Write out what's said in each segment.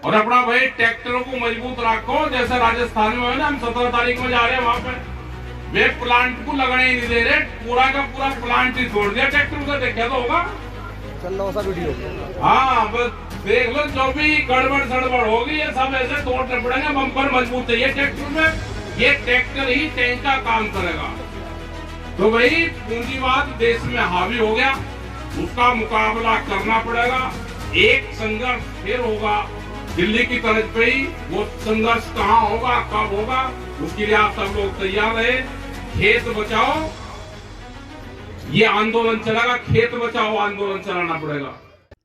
और अपना भाई ट्रैक्टरों को मजबूत रखो। जैसे राजस्थान में है ना, हम 17 तारीख में जा रहे हैं वहां पे, वे प्लांट को लगाने ही नहीं दे रहे, पूरा का पूरा प्लांट ही छोड़ दिया ट्रैक्टर से। देखा तो होगा चल रहा सा वीडियो। हाँ बस देख लो, जो भी गड़बड़ सड़बड़ होगी ये सब ऐसे तोड़ने पड़ेंगे। बम्पर मजबूत चाहिए ट्रैक्टर में, ये ट्रैक्टर ही टैंक का काम करेगा। तो भाई पूंजीवाद देश में हावी हो गया, उसका मुकाबला करना पड़ेगा। एक संघर्ष फिर होगा दिल्ली की तरफ पे ही। वो संघर्ष कहाँ होगा, कब होगा, उसके लिए आप सब लोग तैयार रहे। खेत बचाओ ये आंदोलन चलेगा, खेत बचाओ आंदोलन चलाना पड़ेगा।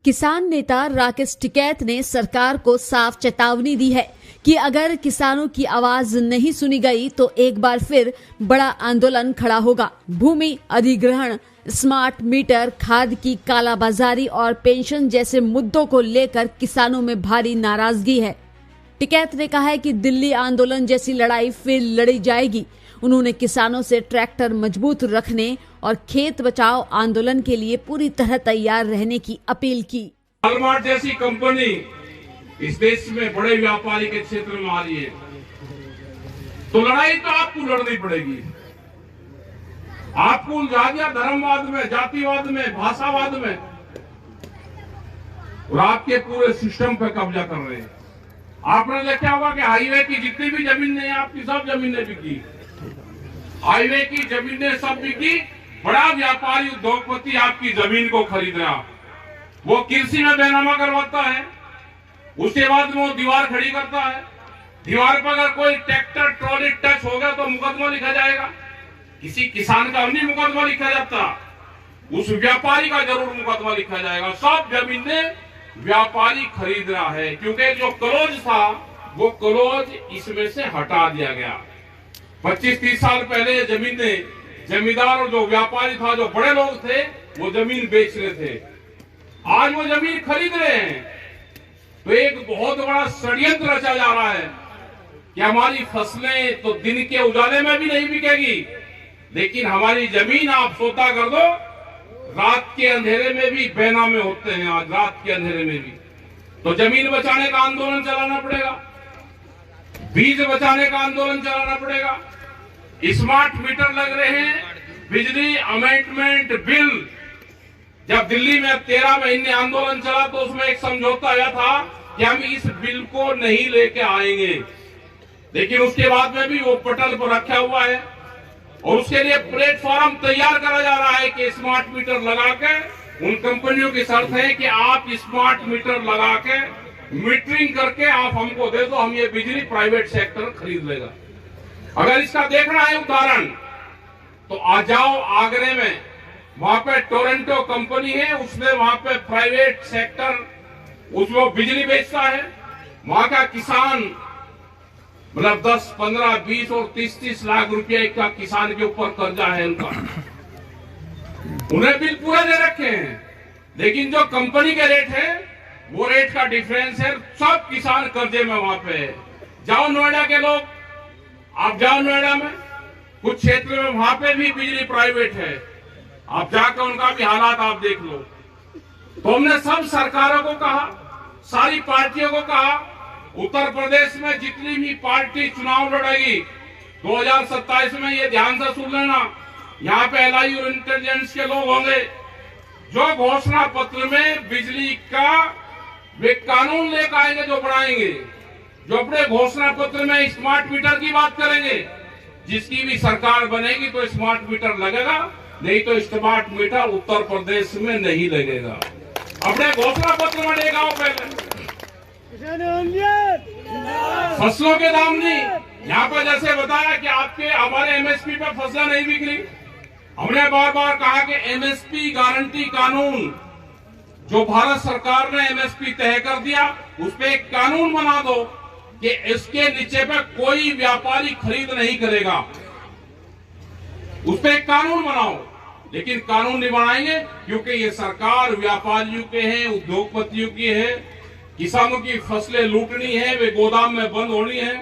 किसान नेता राकेश टिकैत ने सरकार को साफ चेतावनी दी है कि अगर किसानों की आवाज नहीं सुनी गई तो एक बार फिर बड़ा आंदोलन खड़ा होगा। भूमि अधिग्रहण, स्मार्ट मीटर, खाद की कालाबाजारी और पेंशन जैसे मुद्दों को लेकर किसानों में भारी नाराजगी है। टिकैत ने कहा है कि दिल्ली आंदोलन जैसी लड़ाई फिर लड़ी जाएगी। उन्होंने किसानों से ट्रैक्टर मजबूत रखने और खेत बचाओ आंदोलन के लिए पूरी तरह तैयार रहने की अपील की। वॉलमार्ट जैसी कंपनी इस देश में बड़े व्यापारी के क्षेत्र में आ रही है, तो लड़ाई तो आपको लड़नी पड़ेगी। आपको उलझा दिया धर्मवाद में, जातिवाद में, भाषावाद में, और आपके पूरे सिस्टम पे कब्जा कर रहे हैं। आपने देखा होगा कि हाईवे की जितनी भी जमीनें हैं आपकी, सब जमीनें बिकी। हाईवे की जमीनें सब बिकी। बड़ा व्यापारी उद्योगपति आपकी जमीन को खरीद रहा, वो कृषि में बेनामा करवाता है, उसके बाद वो दीवार खड़ी करता है। दीवार पर अगर कोई ट्रैक्टर ट्रॉली टच हो गया तो मुकदमा लिखा जाएगा। किसी किसान का नहीं मुकदमा लिखा जाता, उस व्यापारी का जरूर मुकदमा लिखा जाएगा। सब जमीनें व्यापारी खरीद रहा है, क्योंकि जो क्लोज था वो क्लोज इसमें से हटा दिया गया। 25-30 साल पहले ये जमीनें जमींदार और जो व्यापारी था, जो बड़े लोग थे, वो जमीन बेच रहे थे। आज वो जमीन खरीद रहे हैं। तो एक बहुत बड़ा षड्यंत्र रचा जा रहा है कि हमारी फसलें तो दिन के उजाले में भी नहीं बिकेगी, लेकिन हमारी जमीन आप सौदा कर दो, रात के अंधेरे में भी बेनामे होते हैं। आज रात के अंधेरे में भी तो जमीन बचाने का आंदोलन चलाना पड़ेगा, बीज बचाने का आंदोलन चलाना पड़ेगा। स्मार्ट मीटर लग रहे हैं, बिजली अमेंडमेंट बिल। जब दिल्ली में 13 महीने आंदोलन चला तो उसमें एक समझौता आया था कि हम इस बिल को नहीं लेके आएंगे, लेकिन उसके बाद में भी वो पटल पर रखा हुआ है और उसके लिए प्लेटफॉर्म तैयार करा जा रहा है कि स्मार्ट मीटर लगा के, उन कंपनियों की शर्त है कि आप स्मार्ट मीटर लगा के मीटरिंग करके आप हमको दे दो, हम ये बिजली प्राइवेट सेक्टर खरीद लेगा। अगर इसका देखना है उदाहरण तो आ जाओ आगरे में, वहां पे टोरंटो कंपनी है, उसने वहां पे प्राइवेट सेक्टर उसमें बिजली बेचता है। वहां का किसान मतलब 10, 15, 20 और 30 लाख रुपए का किसान के ऊपर कर्जा है उनका। उन्हें बिल पूरे दे रखे हैं, लेकिन जो कंपनी का रेट है वो रेट का डिफरेंस है। सब किसान कर्जे में वहां पे है। जाओ नोएडा के लोग, आप जाओ नोएडा में, कुछ क्षेत्र में वहां पे भी बिजली प्राइवेट है, आप जाकर उनका भी हालात आप देख लो। तो हमने सब सरकारों को कहा, सारी पार्टियों को कहा, उत्तर प्रदेश में जितनी भी पार्टी चुनाव लड़ेगी 2027 में, ये ध्यान से सुन लेना, यहाँ पे एलआई और इंटेलिजेंस के लोग होंगे। जो घोषणा पत्र में बिजली का वे कानून लेकर आएंगे, जो बढ़ाएंगे, जो अपने घोषणा पत्र में स्मार्ट मीटर की बात करेंगे, जिसकी भी सरकार बनेगी तो स्मार्ट मीटर लगेगा, नहीं तो स्मार्ट मीटर उत्तर प्रदेश में नहीं लगेगा। अपने घोषणा पत्र में लेगा पहले। फसलों के दाम नहीं, यहाँ पर जैसे बताया कि आपके हमारे एमएसपी पर फसलें नहीं बिक रही, हमने बार बार कहा कि एमएसपी गारंटी कानून जो भारत सरकार ने एमएसपी तय कर दिया, उस पर एक कानून बना दो कि इसके नीचे पे कोई व्यापारी खरीद नहीं करेगा। उस पर एक कानून बनाओ, लेकिन कानून नहीं बनाएंगे क्योंकि ये सरकार व्यापारियों के हैं, उद्योगपतियों की है। किसानों की फसलें लूटनी है, वे गोदाम में बंद होनी है।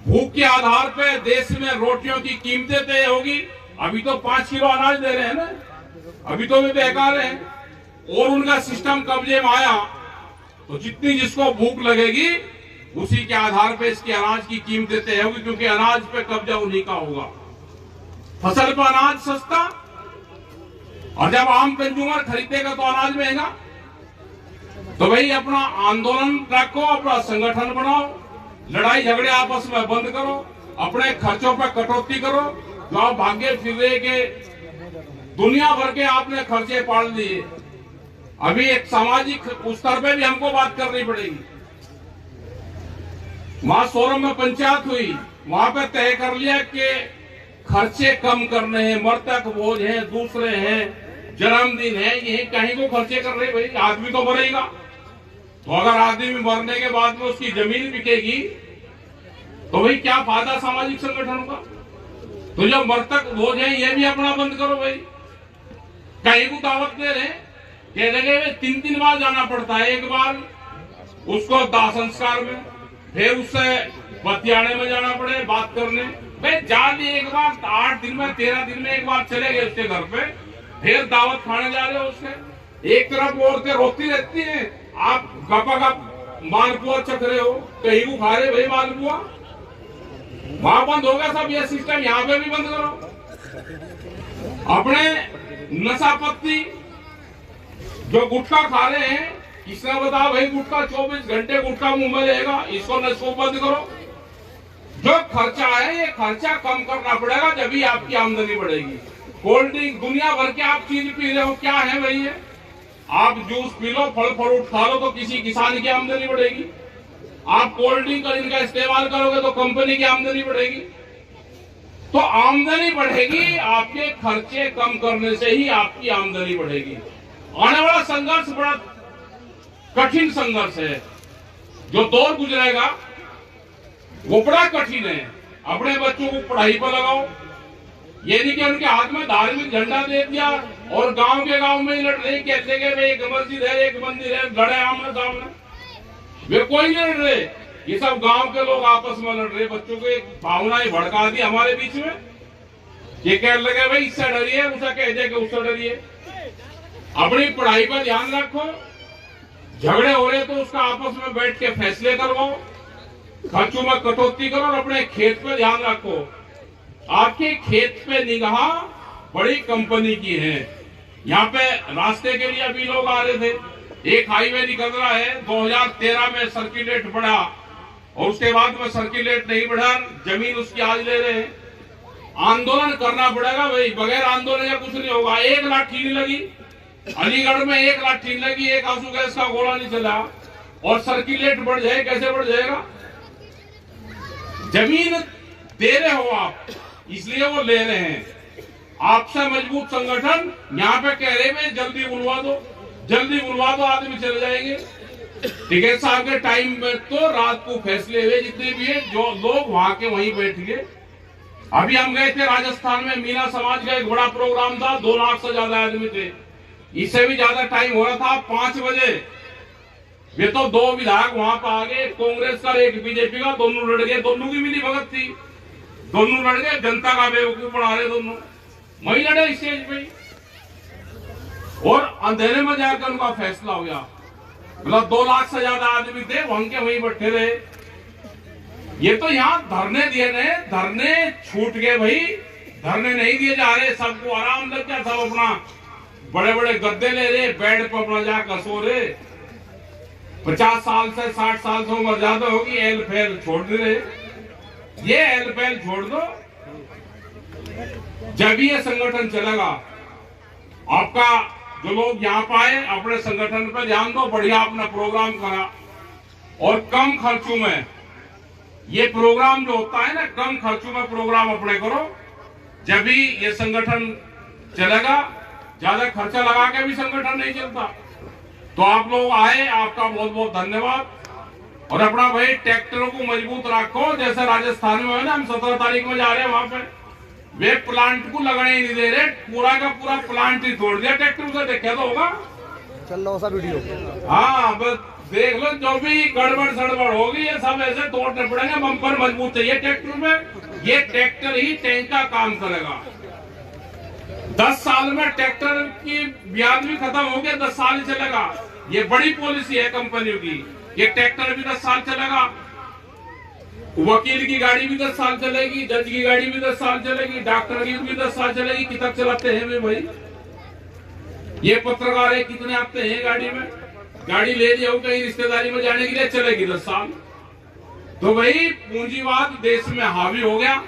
भूख के आधार पर देश में रोटियों की कीमतें तय होगी। अभी तो 5 किलो अनाज दे रहे हैं ना, अभी तो वे बेकार हैं। और उनका सिस्टम कब्जे में आया तो जितनी जिसको भूख लगेगी उसी के आधार पे इसके अनाज की कीमतें तय होगी, क्योंकि अनाज पे कब्जा उन्हीं का होगा। फसल पर अनाज सस्ता, और जब आम कंज्यूमर खरीदेगा तो अनाज महंगा। तो भाई अपना आंदोलन रखो, अपना संगठन बनाओ, लड़ाई झगड़े आपस में बंद करो, अपने खर्चों पर कटौती करो। जो आप भाग्य फिर के दुनिया भर के आपने खर्चे पाल दिए, अभी एक सामाजिक स्तर पे भी हमको बात करनी पड़ेगी। वहां सोरम में पंचायत हुई, वहां पे तय कर लिया कि खर्चे कम करने हैं, मृतक भोज है, दूसरे हैं, जन्मदिन है, ये कहीं को खर्चे कर रहे भाई, आदमी तो मरेगा। तो अगर आदमी मरने के बाद में उसकी जमीन बिकेगी तो भाई क्या फायदा सामाजिक संगठनों का। तो जो मृतक भोज है ये भी अपना बंद करो भाई। कहीं को दावत दे रहे, कह जगह 3-3 बार जाना पड़ता है, एक बार उसको दाह संस्कार में, फिर उससे बतियाने में जाना पड़े बात करने। भाई जान एक बार 8 दिन में 13 दिन में एक बार चले गए उसके घर पे, फिर दावत खाने जा रहे हो उसके। एक तरफ औरतें रोती रहती हैं, आप गपागप मालपुआ चख रहे हो, कहीं को खा रहे भाई मालपुआ। वहां बंद होगा सब ये सिस्टम, यहाँ पे भी बंद करो। अपने नशा पत्ती जो गुटखा खा रहे हैं, किसने बताया भाई गुटखा 24 घंटे गुटखा मुंह में रहेगा, इसको नशो बंद करो। जो खर्चा है ये खर्चा कम करना पड़ेगा, जब भी आपकी आमदनी बढ़ेगी। कोल्ड ड्रिंक दुनिया भर के आप चीज पी रहे हो, क्या है भाई ये? आप जूस पी लो, फल फ्रूट खा लो, तो किसी किसान की आमदनी बढ़ेगी। आप कोल्ड ड्रिंक का इनका इस्तेमाल करोगे तो कंपनी की आमदनी बढ़ेगी। तो आमदनी बढ़ेगी, आपके खर्चे कम करने से ही आपकी आमदनी बढ़ेगी। आने वाला संघर्ष बड़ा कठिन संघर्ष है, जो दौर गुजरेगा वो बड़ा कठिन है। अपने बच्चों को पढ़ाई पर लगाओ, ये नहीं कि उनके हाथ में धार्मिक झंडा दे दिया और गांव के गांव में ही लड़ रहे, कहते कि भाई एक मस्जिद है, एक मंदिर है, लड़े आमने सामने। वे कोई नहीं लड़ रहे, ये सब गांव के लोग आपस में लड़ रहे। बच्चों को एक भावनाएं भड़का दी हमारे बीच में, ये कह लगे भाई इससे डरिए, उसे कह दे कि उससे डरिए। अपनी पढ़ाई पर ध्यान रखो, झगड़े हो रहे तो उसका आपस में बैठ के फैसले करवाओ, खर्चों में कटौती करो, और अपने खेत पे ध्यान रखो। आपके खेत पे निगाह बड़ी कंपनी की है। यहाँ पे रास्ते के लिए अभी लोग आ रहे थे, एक हाईवे निकल रहा है, 2013 में सर्कुलेट बढ़ा और उसके बाद में सर्कुलेट नहीं बढ़ा, जमीन उसकी आज ले रहे हैं। आंदोलन करना पड़ेगा भाई, बगैर आंदोलन का कुछ नहीं होगा। एक लाठी नहीं लगी, अलीगढ़ में एक लाठी नहीं लगी, एक आंसू गैस का गोला नहीं चला, और सर्कुलेट बढ़ जाए, कैसे बढ़ जाएगा? जमीन दे रहे हो आप, इसलिए वो ले रहे हैं। आपसे मजबूत संगठन यहाँ पे कह रहे हैं जल्दी बुलवा दो, जल्दी बुलवा दो, आदमी चले जाएंगे। टिकैत साहब के टाइम में तो रात को फैसले हुए जितने भी है, जो लोग वहां के वहीं बैठ गए। अभी हम गए थे राजस्थान में, मीना समाज का एक बड़ा प्रोग्राम था, 2 लाख से ज्यादा आदमी थे, इससे भी ज्यादा टाइम हो रहा था। 5 बजे वे तो 2 विधायक वहां पर आ गए, कांग्रेस का एक बीजेपी का, दोनों लड़ गए, दोनों की मिली भगत थी, दोनों लड़ गए, जनता का बेवकूफ बना रहे दोनों, वही लड़े स्टेज पे, और अंधेरे में जाकर उनका फैसला हो गया। मतलब 2 लाख से ज्यादा आदमी थे, वहीं के वहीं बैठे रहे। ये तो यहाँ धरने दिए रहे, धरने छूट गए भाई, धरने नहीं दिए जा रहे, सबको आराम लग गया, सब अपना बड़े बड़े गद्दे ले रहे, बेड पर अपना जाकर सो रहे। 50 साल से 60 साल से उम्र ज्यादा होगी, एल फैल छोड़ दे रहे। ये एल फैल छोड़ दो, जब ये संगठन चलेगा। आपका जो लोग यहाँ पाए, अपने संगठन पर ध्यान दो, बढ़िया अपना प्रोग्राम करा, और कम खर्चों में ये प्रोग्राम जो होता है ना, कम खर्चों में प्रोग्राम अपने करो, जब भी ये संगठन चलेगा। ज्यादा खर्चा लगा के भी संगठन नहीं चलता। तो आप लोग आए, आपका बहुत बहुत धन्यवाद। और अपना भाई ट्रैक्टरों को मजबूत रखो, जैसे राजस्थान में है ना, हम 17 तारीख में जा रहे हैं वहां पे, वे प्लांट को लगने ही नहीं दे रहे, पूरा का पूरा प्लांट ही तोड़ दिया ट्रैक्टर से। देखा तो होगा, चल रहा सा वीडियो। हाँ बस देख लो, जो भी गड़बड़ सड़बड़ होगी ये सब ऐसे तोड़ने पड़ेंगे। बम्पर मजबूत चाहिए ट्रैक्टर में, ये ट्रैक्टर ही टैंक का काम करेगा। 10 साल में ट्रैक्टर की ब्याज भी खत्म हो गया, 10 साल ही चलेगा। ये बड़ी पॉलिसी है कंपनियों की। ये ट्रैक्टर भी 10 साल चलेगा, वकील की गाड़ी भी 10 साल चलेगी, जज की गाड़ी भी 10 साल चलेगी, डॉक्टर की भी 10 साल चलेगी। कितना चलाते हैं वे भाई? ये पत्रकार है, कितने आते हैं गाड़ी में? गाड़ी ले लिया हो कहीं रिश्तेदारी में जाने के लिए, चलेगी 10 साल। तो भाई पूंजीवाद देश में हावी हो गया,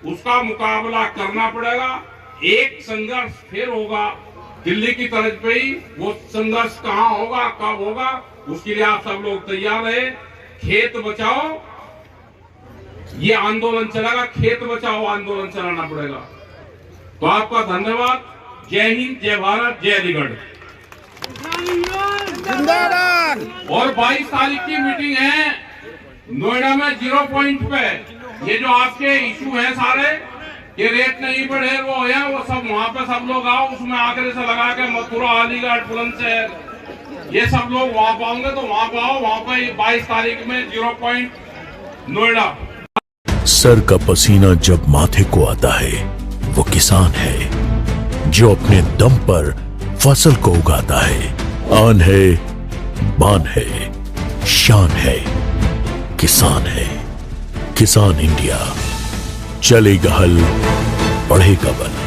उसका मुकाबला करना पड़ेगा। एक संघर्ष फिर होगा दिल्ली की तर्ज पे ही। वो संघर्ष कहां होगा, कब होगा, उसके लिए आप सब लोग तैयार रहे। खेत बचाओ ये आंदोलन चलेगा, खेत बचाओ आंदोलन चलाना पड़ेगा। तो आपका धन्यवाद। जय हिंद, जय भारत, जय अलीगढ़। जिंदाबाद। और 22 तारीख की मीटिंग है नोएडा में 0 पॉइंट पे। ये जो आपके इशू हैं सारे, ये रेट नहीं बढ़े वो है, वो सब वहां पे सब लोग आओ, उसमें आकर से लगा के मथुरा, अलीगढ़, बुलंदशहर, ये सब लोग वहां पाओगे तो वहां पाओ। वहां पे 22 तारीख में 0 पॉइंट नोएडा। सर का पसीना जब माथे को आता है वो किसान है जो अपने दम पर फसल को उगाता है। आन है, बान है, शान है, किसान है। किसान इंडिया, चलेगा हल, बढ़ेगा बल।